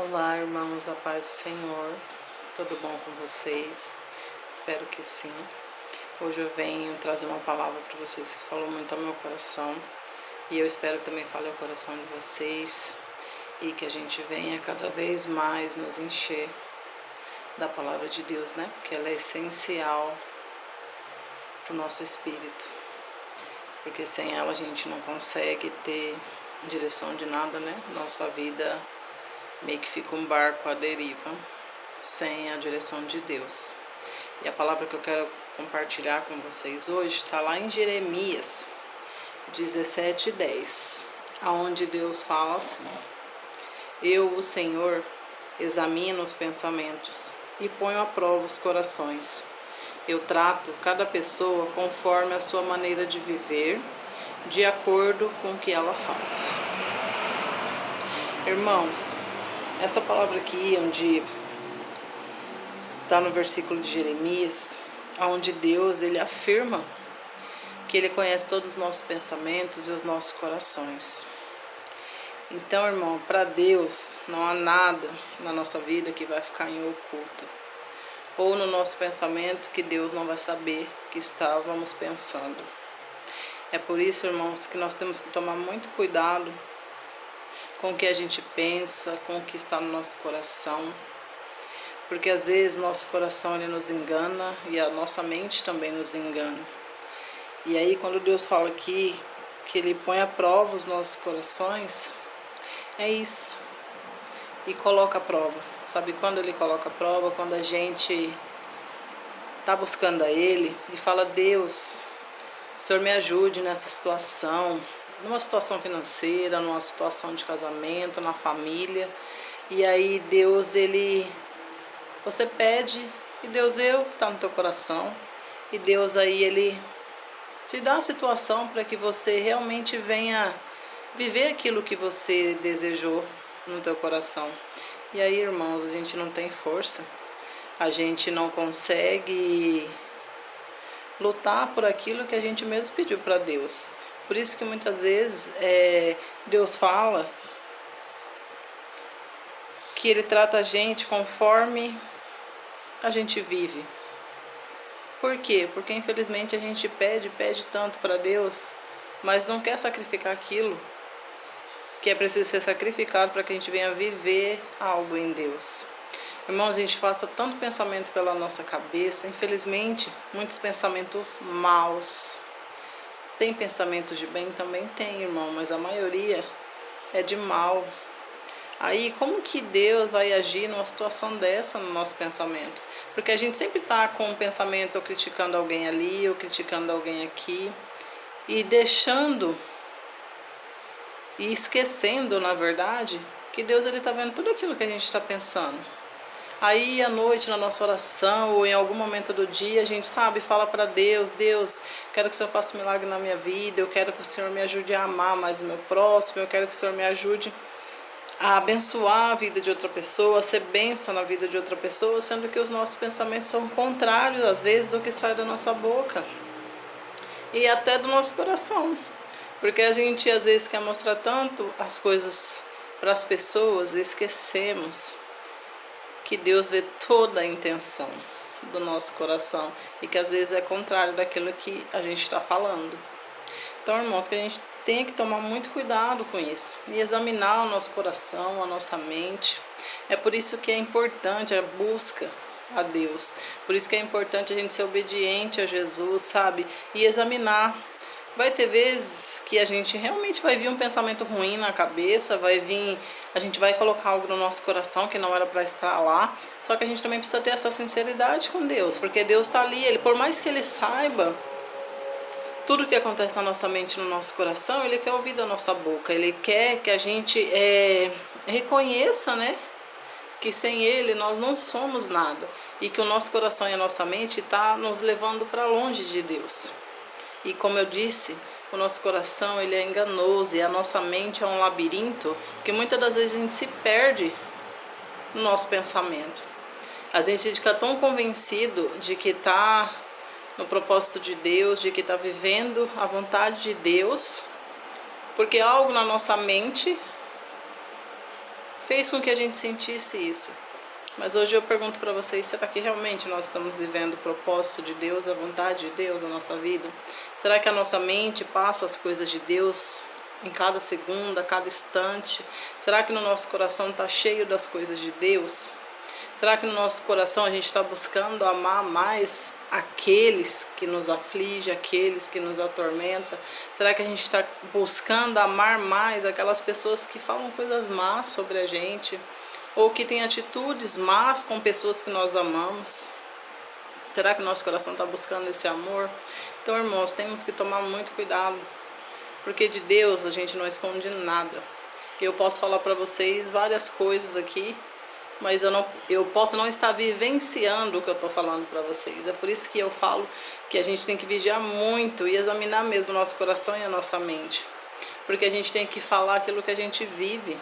Olá, irmãos, a paz do Senhor. Tudo bom com vocês? Espero que sim. Hoje eu venho trazer uma palavra para vocês que falou muito ao meu coração. E eu espero que também fale ao coração de vocês. E que a gente venha cada vez mais nos encher da palavra de Deus, né? Porque ela é essencial para o nosso espírito. Porque sem ela a gente não consegue ter direção de nada, né? Nossa vida meio que fica um barco à deriva, sem a direção de Deus. E a palavra que eu quero compartilhar com vocês hoje está lá em Jeremias 17:10, aonde Deus fala assim: Eu, o Senhor, examino os pensamentos e ponho à prova os corações. Eu trato cada pessoa conforme a sua maneira de viver, de acordo com o que ela faz. Irmãos, essa palavra aqui, onde está no versículo de Jeremias, onde Deus ele afirma que Ele conhece todos os nossos pensamentos e os nossos corações. Então, irmão, para Deus não há nada na nossa vida que vai ficar em oculto, ou no nosso pensamento que Deus não vai saber que estávamos pensando. É por isso, irmãos, que nós temos que tomar muito cuidado com o que a gente pensa, com o que está no nosso coração, porque às vezes nosso coração ele nos engana e a nossa mente também nos engana. E aí quando Deus fala aqui que Ele põe à prova os nossos corações, é isso, e coloca a prova. Sabe quando Ele coloca a prova? Quando a gente está buscando a Ele e fala: Deus, o Senhor me ajude nessa situação, numa situação financeira, numa situação de casamento, na família. E aí Deus, você pede e Deus vê o que está no teu coração. E Deus aí, Ele te dá a situação para que você realmente venha viver aquilo que você desejou no teu coração. E aí, irmãos, a gente não tem força, a gente não consegue lutar por aquilo que a gente mesmo pediu para Deus. Por isso que muitas vezes Deus fala que Ele trata a gente conforme a gente vive. Por quê? Porque infelizmente a gente pede tanto para Deus, mas não quer sacrificar aquilo que é preciso ser sacrificado para que a gente venha viver algo em Deus. Irmãos, a gente faça tanto pensamento pela nossa cabeça, infelizmente, muitos pensamentos maus. Tem pensamentos de bem? Também tem, irmão, mas a maioria é de mal. Aí, como que Deus vai agir numa situação dessa no nosso pensamento? Porque a gente sempre está com um pensamento ou criticando alguém ali, ou criticando alguém aqui, e deixando, e esquecendo, na verdade, que Deus está vendo tudo aquilo que a gente está pensando. Aí, à noite, na nossa oração, ou em algum momento do dia, a gente fala para Deus: Deus, quero que o Senhor faça um milagre na minha vida, eu quero que o Senhor me ajude a amar mais o meu próximo, eu quero que o Senhor me ajude a abençoar a vida de outra pessoa, a ser bênção na vida de outra pessoa, sendo que os nossos pensamentos são contrários, às vezes, do que sai da nossa boca e até do nosso coração, porque a gente, às vezes, quer mostrar tanto as coisas para as pessoas e esquecemos que Deus vê toda a intenção do nosso coração e que, às vezes, é contrário daquilo que a gente está falando. Então, irmãos, que a gente tem que tomar muito cuidado com isso e examinar o nosso coração, a nossa mente. É por isso que é importante a busca a Deus. Por isso que é importante a gente ser obediente a Jesus, sabe? E examinar. Vai ter vezes que a gente realmente vai vir um pensamento ruim na cabeça, a gente vai colocar algo no nosso coração que não era para estar lá. Só que a gente também precisa ter essa sinceridade com Deus, porque Deus está ali, por mais que Ele saiba tudo que acontece na nossa mente, no nosso coração, Ele quer ouvir da nossa boca. Ele quer que a gente reconheça, né, que sem Ele nós não somos nada. E que o nosso coração e a nossa mente está nos levando para longe de Deus. E como eu disse, o nosso coração ele é enganoso e a nossa mente é um labirinto que muitas das vezes a gente se perde no nosso pensamento. A gente fica tão convencido de que está no propósito de Deus, de que está vivendo a vontade de Deus, porque algo na nossa mente fez com que a gente sentisse isso. Mas hoje eu pergunto para vocês, será que realmente nós estamos vivendo o propósito de Deus, a vontade de Deus na nossa vida? Será que a nossa mente passa as coisas de Deus em cada segundo, a cada instante? Será que no nosso coração está cheio das coisas de Deus? Será que no nosso coração a gente está buscando amar mais aqueles que nos afligem, aqueles que nos atormentam? Será que a gente está buscando amar mais aquelas pessoas que falam coisas más sobre a gente? Ou que têm atitudes más com pessoas que nós amamos? Será que nosso coração está buscando esse amor? Então, irmãos, temos que tomar muito cuidado, porque de Deus a gente não esconde nada. Eu posso falar para vocês várias coisas aqui, mas eu posso não estar vivenciando o que eu estou falando para vocês. É por isso que eu falo que a gente tem que vigiar muito e examinar mesmo o nosso coração e a nossa mente. Porque a gente tem que falar aquilo que a gente vive.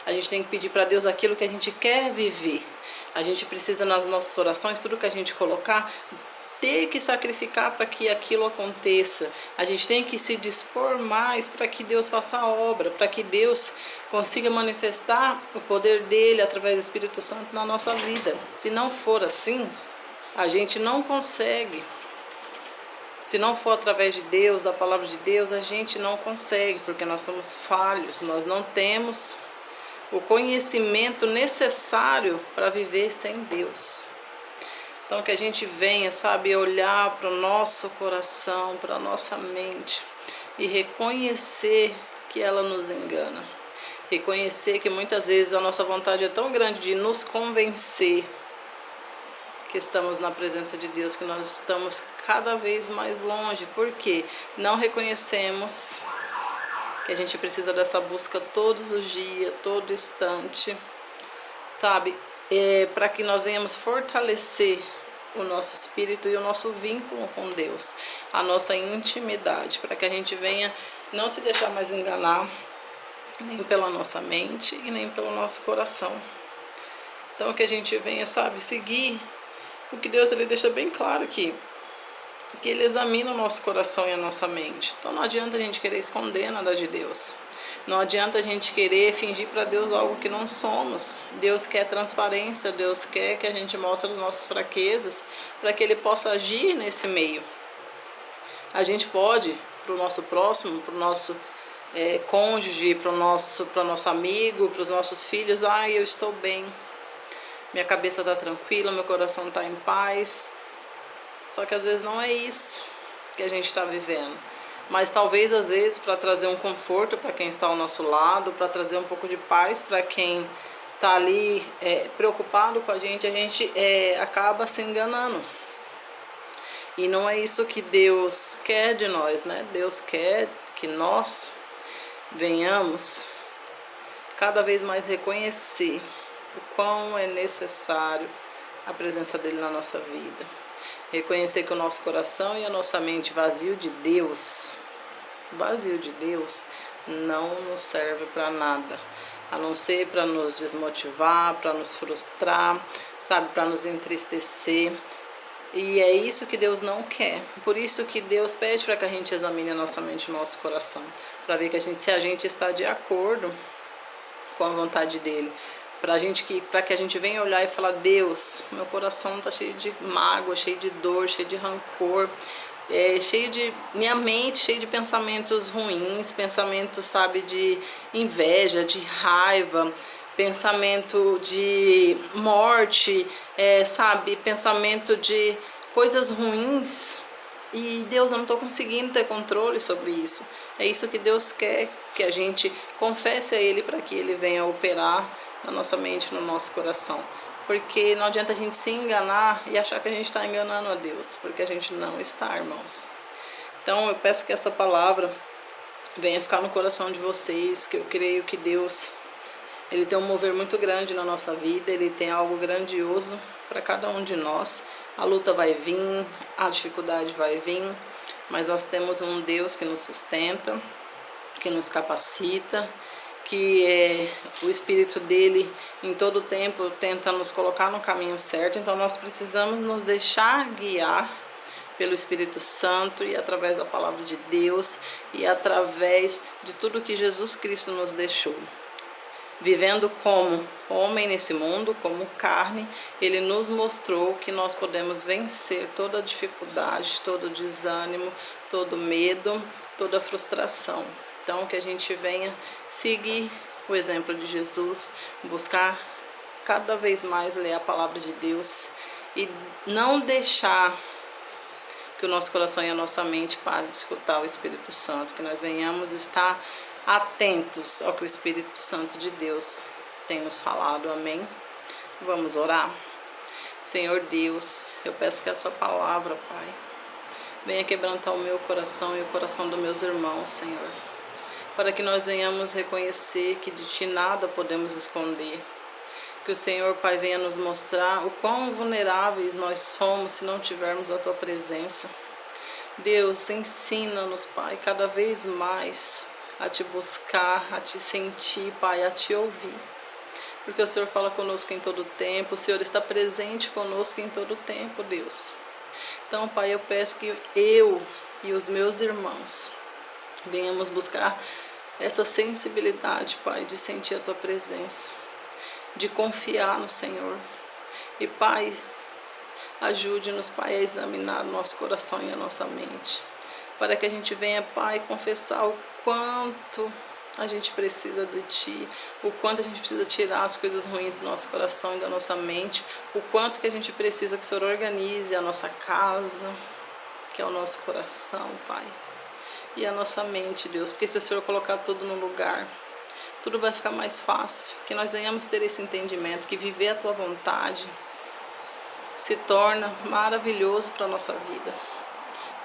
A gente tem que pedir para Deus aquilo que a gente quer viver. A gente precisa, nas nossas orações, tudo que a gente colocar, ter que sacrificar para que aquilo aconteça. A gente tem que se dispor mais para que Deus faça a obra, para que Deus consiga manifestar o poder dele através do Espírito Santo na nossa vida. Se não for assim, a gente não consegue. Se não for através de Deus, da palavra de Deus, a gente não consegue, porque nós somos falhos, nós não temos o conhecimento necessário para viver sem Deus. Então que a gente venha, sabe, olhar para o nosso coração, para a nossa mente e reconhecer que ela nos engana. Reconhecer que muitas vezes a nossa vontade é tão grande de nos convencer que estamos na presença de Deus, que nós estamos cada vez mais longe, porque não reconhecemos que a gente precisa dessa busca todos os dias, todo instante, sabe? Para que nós venhamos fortalecer o nosso espírito e o nosso vínculo com Deus, a nossa intimidade, para que a gente venha não se deixar mais enganar, nem pela nossa mente e nem pelo nosso coração. Então que a gente venha, sabe, seguir o que Deus ele deixa bem claro aqui, que ele examina o nosso coração e a nossa mente. Então não adianta a gente querer esconder nada de Deus. Não adianta a gente querer fingir para Deus algo que não somos. Deus quer transparência, Deus quer que a gente mostre as nossas fraquezas para que ele possa agir nesse meio. A gente pode, para o nosso próximo, para o nosso cônjuge, para o nosso amigo, para os nossos filhos, eu estou bem, minha cabeça está tranquila, meu coração está em paz. Só que às vezes não é isso que a gente está vivendo. Mas talvez às vezes para trazer um conforto para quem está ao nosso lado, para trazer um pouco de paz para quem está ali preocupado com a gente acaba se enganando. E não é isso que Deus quer de nós, né? Deus quer que nós venhamos cada vez mais reconhecer o quão é necessário a presença dele na nossa vida. Reconhecer que o nosso coração e a nossa mente vazio de Deus, não nos serve para nada, a não ser para nos desmotivar, para nos frustrar, sabe, para nos entristecer. E é isso que Deus não quer. Por isso que Deus pede para que a gente examine a nossa mente e o nosso coração, para ver se a gente está de acordo com a vontade dele. Para que a gente venha olhar e falar: Deus, meu coração está cheio de mágoa, cheio de dor, cheio de rancor, minha mente cheia de pensamentos ruins, pensamentos, sabe, de inveja, de raiva, pensamento de morte, sabe, pensamento de coisas ruins. E Deus, eu não estou conseguindo ter controle sobre isso. É isso que Deus quer, que a gente confesse a Ele para que Ele venha operar na nossa mente, no nosso coração. Porque não adianta a gente se enganar e achar que a gente está enganando a Deus, porque a gente não está, irmãos. Então eu peço que essa palavra venha ficar no coração de vocês, que eu creio que Deus, Ele tem um mover muito grande na nossa vida, Ele tem algo grandioso para cada um de nós. A luta vai vir, a dificuldade vai vir, mas nós temos um Deus que nos sustenta, que nos capacita, que o Espírito dele em todo tempo tenta nos colocar no caminho certo. Então nós precisamos nos deixar guiar pelo Espírito Santo e através da palavra de Deus e através de tudo que Jesus Cristo nos deixou. vivendo como homem nesse mundo, como carne, Ele nos mostrou que nós podemos vencer toda dificuldade, todo desânimo, todo medo, toda frustração. Então, que a gente venha seguir o exemplo de Jesus, buscar cada vez mais ler a palavra de Deus e não deixar que o nosso coração e a nossa mente parem de escutar o Espírito Santo, que nós venhamos estar atentos ao que o Espírito Santo de Deus tem nos falado. Amém? Vamos orar? Senhor Deus, eu peço que essa palavra, Pai, venha quebrantar o meu coração e o coração dos meus irmãos, Senhor, para que nós venhamos reconhecer que de Ti nada podemos esconder. Que o Senhor, Pai, venha nos mostrar o quão vulneráveis nós somos se não tivermos a Tua presença. Deus, ensina-nos, Pai, cada vez mais a Te buscar, a Te sentir, Pai, a Te ouvir. Porque o Senhor fala conosco em todo tempo, o Senhor está presente conosco em todo tempo, Deus. Então, Pai, eu peço que eu e os meus irmãos venhamos buscar essa sensibilidade, Pai, de sentir a Tua presença, de confiar no Senhor. E, Pai, ajude-nos, Pai, a examinar o nosso coração e a nossa mente, para que a gente venha, Pai, confessar o quanto a gente precisa de Ti, o quanto a gente precisa tirar as coisas ruins do nosso coração e da nossa mente, o quanto que a gente precisa que o Senhor organize a nossa casa, que é o nosso coração, Pai, e a nossa mente, Deus, porque se o Senhor colocar tudo no lugar, tudo vai ficar mais fácil, que nós venhamos ter esse entendimento, que viver a Tua vontade se torna maravilhoso para a nossa vida.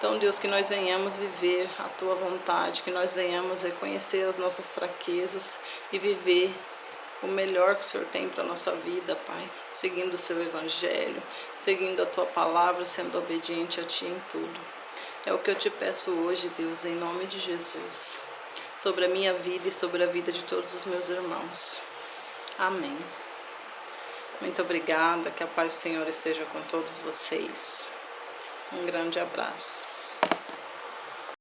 Então, Deus, que nós venhamos viver a Tua vontade, que nós venhamos reconhecer as nossas fraquezas e viver o melhor que o Senhor tem para a nossa vida, Pai, seguindo o Seu Evangelho, seguindo a Tua palavra, sendo obediente a Ti em tudo. É o que eu Te peço hoje, Deus, em nome de Jesus, sobre a minha vida e sobre a vida de todos os meus irmãos. Amém. Muito obrigada, que a paz do Senhor esteja com todos vocês. Um grande abraço.